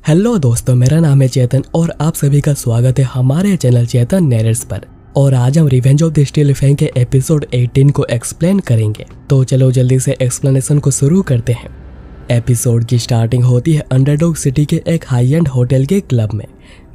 Hello दोस्तों, मेरा नाम है चेतन और आप सभी का स्वागत है हमारे चैनल चेतन नैरेट्स पर। और आज हम revenge of the steel fang के एपिसोड 18 को एक्सप्लेन करेंगे। तो चलो जल्दी से एक्सप्लेनेशन को शुरू करते हैं। एपिसोड की स्टार्टिंग होती है अंडरडॉग सिटी के एक हाई एंड होटल के क्लब में,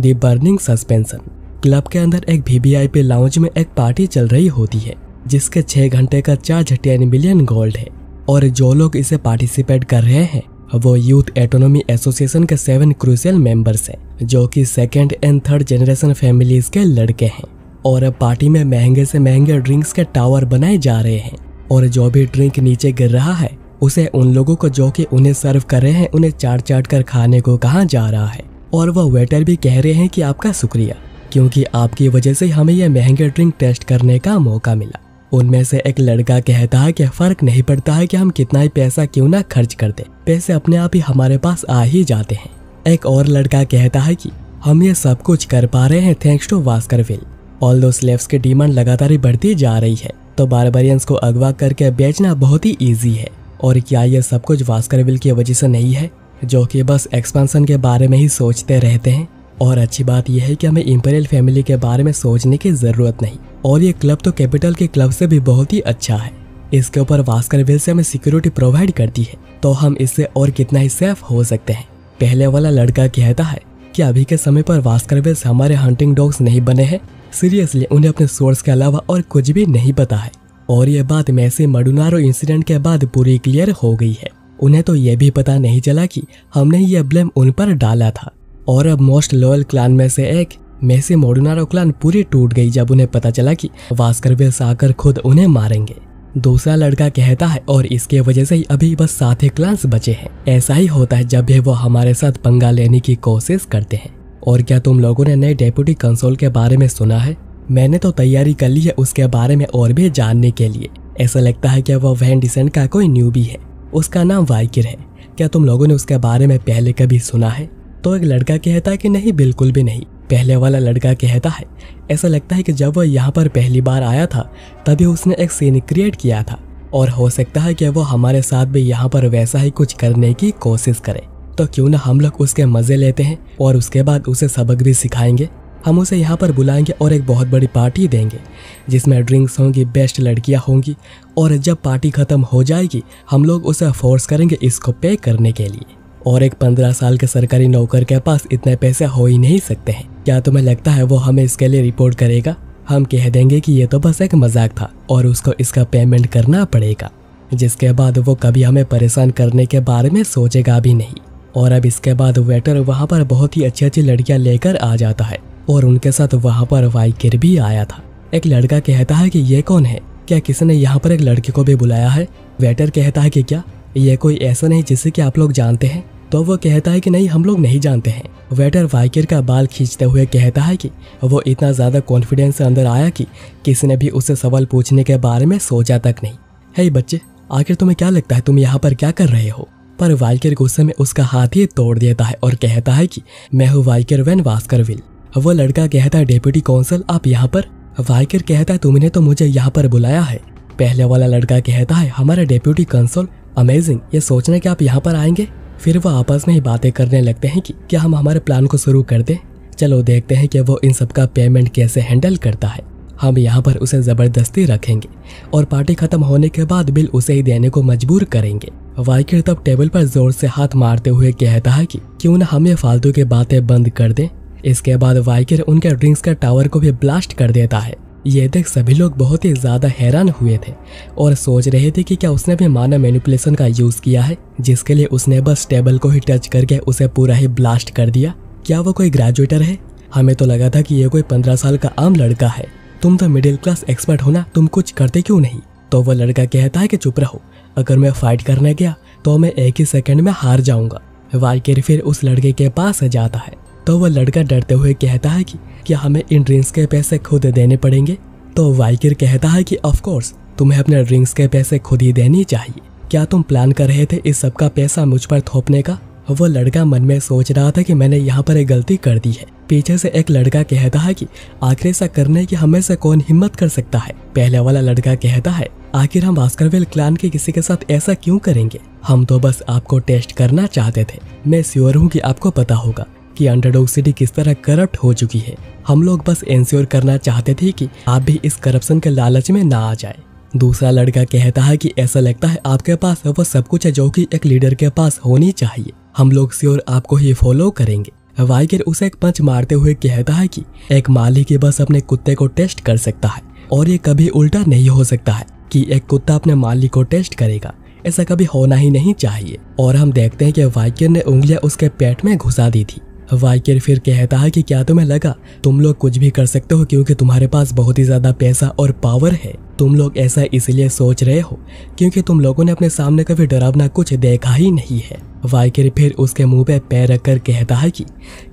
द बर्निंग सस्पेंशन। क्लब के अंदर एक वीवीआईपी लाउंज में एक पार्टी चल रही होती है जिसके 6 घंटे का चार्ज 10 मिलियन गोल्ड है। और जो लोग इसे पार्टिसिपेट कर रहे हैं वो यूथ एटोनॉमी एसोसिएशन के 7 क्रूशियल मेंबर्स हैं, जो कि 2nd and 3rd generation families के लड़के हैं। और अब पार्टी में महंगे से महंगे ड्रिंक्स के टावर बनाए जा रहे हैं और जो भी ड्रिंक नीचे गिर रहा है उसे उन लोगों को जो कि उन्हें सर्व कर रहे हैं उन्हें चाट कर खाने को कहा जा रहा है। और वह वेटर भी कह रहे हैं कि आपका शुक्रिया, क्योंकि आपकी वजह से हमें यह महंगे ड्रिंक टेस्ट करने का मौका मिला। उनमें से एक लड़का कहता है कि फर्क नहीं पड़ता है कि हम कितना ही पैसा क्यों ना खर्च कर दे, पैसे अपने आप ही हमारे पास आ ही जाते हैं। एक और लड़का कहता है कि हम ये सब कुछ कर पा रहे हैं थैंक्स टू वास्करविल। ऑल दो स्लेव्स की डिमांड लगातार ही बढ़ती जा रही है, तो बारबरियंस को अगवा करके बेचना बहुत ही ईजी है। और क्या ये सब कुछ वास्करविल की वजह से नहीं है, जो कि बस एक्सपेंशन के बारे में ही सोचते रहते हैं। और अच्छी बात यह है कि हमें इंपीरियल फैमिली के बारे में सोचने की जरूरत नहीं। और ये क्लब तो कैपिटल के क्लब से भी बहुत ही अच्छा है। इसके ऊपर वास्करविल से हमें सिक्योरिटी प्रोवाइड करती है, तो हम इससे और कितना ही सेफ हो सकते हैं। पहले वाला लड़का कहता है कि अभी के समय पर वास्करविल हमारे हंटिंग डॉग्स नहीं बने हैं। सीरियसली उन्हें अपने सोर्स के अलावा और कुछ भी नहीं पता है। और ये बात मैसी मडुनारो इंसिडेंट के बाद पूरी क्लियर हो गई है। उन्हें तो ये भी पता नहीं चला कि हमने ये ब्लेम उन पर डाला था। और अब मोस्ट लॉयल क्लान में से एक मैसी मडुनारो क्लान पूरी टूट गई जब उन्हें पता चला कि वास्करविल आकर खुद उन्हें मारेंगे। दूसरा लड़का कहता है और इसके वजह से ही अभी बस 7 ही क्लान्स बचे हैं। ऐसा ही होता है जब भी वो हमारे साथ पंगा लेने की कोशिश करते हैं। और क्या तुम लोगों ने नए डेप्यूटी कंसोल के बारे में सुना है? मैंने तो तैयारी कर ली है उसके बारे में और भी जानने के लिए। ऐसा लगता है कि वो वैन डिसेंट का कोई न्यूबी है, उसका नाम वाइकिर है। क्या तुम लोगों ने उसके बारे में पहले कभी सुना है? तो एक लड़का कहता है कि नहीं, बिल्कुल भी नहीं। पहले वाला लड़का कहता है ऐसा लगता है कि जब वह यहाँ पर पहली बार आया था तभी उसने एक सीन क्रिएट किया था, और हो सकता है कि वो हमारे साथ भी यहाँ पर वैसा ही कुछ करने की कोशिश करे। तो क्यों ना हम लोग उसके मजे लेते हैं और उसके बाद उसे सबक भी सिखाएंगे। हम उसे यहाँ पर बुलाएंगे और एक बहुत बड़ी पार्टी देंगे जिसमें ड्रिंक्स होंगी, बेस्ट लड़कियाँ होंगी। और जब पार्टी खत्म हो जाएगी हम लोग उसे फोर्स करेंगे इसको पे करने के लिए। और एक 15 साल के सरकारी नौकर के पास इतने पैसे हो ही नहीं सकते हैं। क्या तुम्हें लगता है वो हमें इसके लिए रिपोर्ट करेगा? हम कह देंगे कि ये तो बस एक मजाक था और उसको इसका पेमेंट करना पड़ेगा, जिसके बाद वो कभी हमें परेशान करने के बारे में सोचेगा भी नहीं। और अब इसके बाद वेटर वहाँ पर बहुत ही अच्छी अच्छी लड़कियाँ लेकर आ जाता है और उनके साथ वहाँ पर वाइकिर भी आया था। एक लड़का कहता है कि ये कौन है, क्या किसी ने यहाँ पर एक लड़की को भी बुलाया है? वेटर कहता है कि क्या ये कोई ऐसा नहीं जिसे कि आप लोग जानते हैं? तो वो कहता है कि नहीं, हम लोग नहीं जानते हैं। वेटर वाइकिर का बाल खींचते हुए कहता है कि वो इतना ज़्यादा कॉन्फिडेंस से अंदर आया कि किसी ने भी उससे सवाल पूछने के बारे में सोचा तक नहीं। हे बच्चे, आखिर तुम्हें क्या लगता है तुम यहाँ पर क्या कर रहे हो? पर वाइकिर गुस्से में उसका हाथ ही तोड़ देता है और कहता है कि मैं हूँ वाइकिर वैन वास्करविल। वो लड़का कहता है डेप्यूटी काउंसिल आप यहाँ पर? वाइकिर कहता है तुमने तो मुझे यहाँ पर बुलाया है। पहले वाला लड़का कहता है हमारा डेप्यूटी कंसोल, अमेजिंग, ये सोचना कि आप यहाँ पर आएंगे। फिर वो आपस में ही बातें करने लगते हैं कि क्या हम हमारे प्लान को शुरू कर दें। चलो देखते हैं कि वो इन सब का पेमेंट कैसे हैंडल करता है। हम यहाँ पर उसे ज़बरदस्ती रखेंगे और पार्टी खत्म होने के बाद बिल उसे ही देने को मजबूर करेंगे। वाइकिर तब टेबल पर जोर से हाथ मारते हुए कहता है कि क्यों ना हम ये फालतू की बातें बंद कर दें। इसके बाद वाइकिर उनके ड्रिंक्स का टावर को भी ब्लास्ट कर देता है। ये देख सभी लोग बहुत ही ज्यादा हैरान हुए थे और सोच रहे थे कि क्या उसने भी मानव मैनिपुलेशन का यूज किया है, जिसके लिए उसने बस टेबल को ही टच करके उसे पूरा ही ब्लास्ट कर दिया। क्या वो कोई ग्रेजुएटर है? हमें तो लगा था कि ये कोई 15 साल का आम लड़का है। तुम तो मिडिल क्लास एक्सपर्ट हो ना, तुम कुछ करते क्यों नहीं? तो वो लड़का कहता है कि चुप रहो, अगर मैं फाइट करने गया तो मैं एक ही सेकंड में हार जाऊंगा। वाइकिर फिर उस लड़के के पास जाता है तो वो लड़का डरते हुए कहता है कि क्या हमें इन ड्रिंक्स के पैसे खुद देने पड़ेंगे? तो वाइकिर कहता है कि ऑफ कोर्स तुम्हें अपने ड्रिंक्स के पैसे खुद ही देनी चाहिए। क्या तुम प्लान कर रहे थे इस सब का पैसा मुझ पर थोपने का? वो लड़का मन में सोच रहा था कि मैंने यहाँ पर एक गलती कर दी है। पीछे से एक लड़का कहता है कि आखिर ऐसा करने की हमें से कौन हिम्मत कर सकता है। पहले वाला लड़का कहता है आखिर हम बास्करविल क्लैन के किसी के साथ ऐसा क्यों करेंगे, हम तो बस आपको टेस्ट करना चाहते थे। मैं श्योर हूँ कि आपको पता होगा कि अंडरडॉग सिटी किस तरह करप्ट हो चुकी है। हम लोग बस इंश्योर करना चाहते थे कि आप भी इस करप्शन के लालच में ना आ जाए। दूसरा लड़का कहता है कि ऐसा लगता है आपके पास वो सब कुछ है जो कि एक लीडर के पास होनी चाहिए। हम लोग श्योर आपको ही फॉलो करेंगे। वाइकर उसे एक पंच मारते हुए कहता है कि एक मालिक ही बस अपने कुत्ते को टेस्ट कर सकता है और ये कभी उल्टा नहीं हो सकता है कि एक कुत्ता अपने मालिक को टेस्ट करेगा। ऐसा कभी होना ही नहीं चाहिए। और हम देखते हैं कि वाइकर ने उंगलियां उसके पेट में घुसा दी थी। वाइकर फिर कहता है कि क्या तुम्हें लगा तुम लोग कुछ भी कर सकते हो क्योंकि तुम्हारे पास बहुत ही ज्यादा पैसा और पावर है। तुम लोग ऐसा इसलिए सोच रहे हो क्योंकि तुम लोगों ने अपने सामने कभी डरावना कुछ देखा ही नहीं है। वाइकर फिर उसके मुंह पे पैर रखकर कहता है कि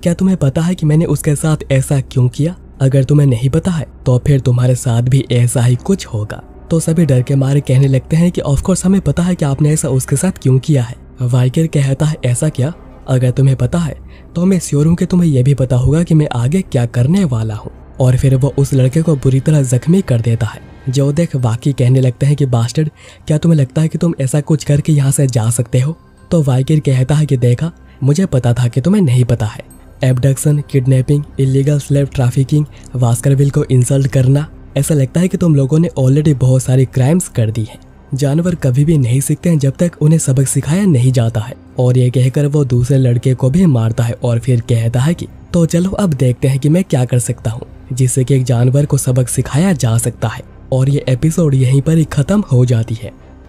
क्या तुम्हें पता है कि मैंने उसके साथ ऐसा क्यों किया? अगर तुम्हें नहीं पता है तो फिर तुम्हारे साथ भी ऐसा ही कुछ होगा। तो सभी डर के मारे कहने लगते हैं कि ऑफकोर्स हमें पता है कि आपने ऐसा उसके साथ क्यों किया है। वाइकर कहता है ऐसा क्या? अगर तुम्हें पता है तो मैं श्योर हूँ कि तुम्हें यह भी पता होगा कि मैं आगे क्या करने वाला हूँ। और फिर वो उस लड़के को बुरी तरह जख्मी कर देता है। जो देख वाकी कहने लगते हैं कि बास्टर्ड क्या तुम्हें लगता है कि तुम ऐसा कुछ करके यहाँ से जा सकते हो? तो वाइकर कहता है कि देखा मुझे पता था कि तुम्हें नहीं पता है। Abduction, kidnapping, illegal slave trafficking, Baskerville को इंसल्ट करना, ऐसा लगता है कि तुम लोगों ने ऑलरेडी बहुत सारी क्राइम्स कर दी हैं। जानवर कभी भी नहीं सीखते हैं जब तक उन्हें सबक सिखाया नहीं जाता है। और ये कहकर वो दूसरे लड़के को भी मारता है और फिर कहता है कि तो चलो अब देखते हैं कि मैं क्या कर सकता हूँ जिससे कि एक जानवर को सबक सिखाया जा सकता है। और ये एपिसोड यहीं पर ही खत्म हो जाती है।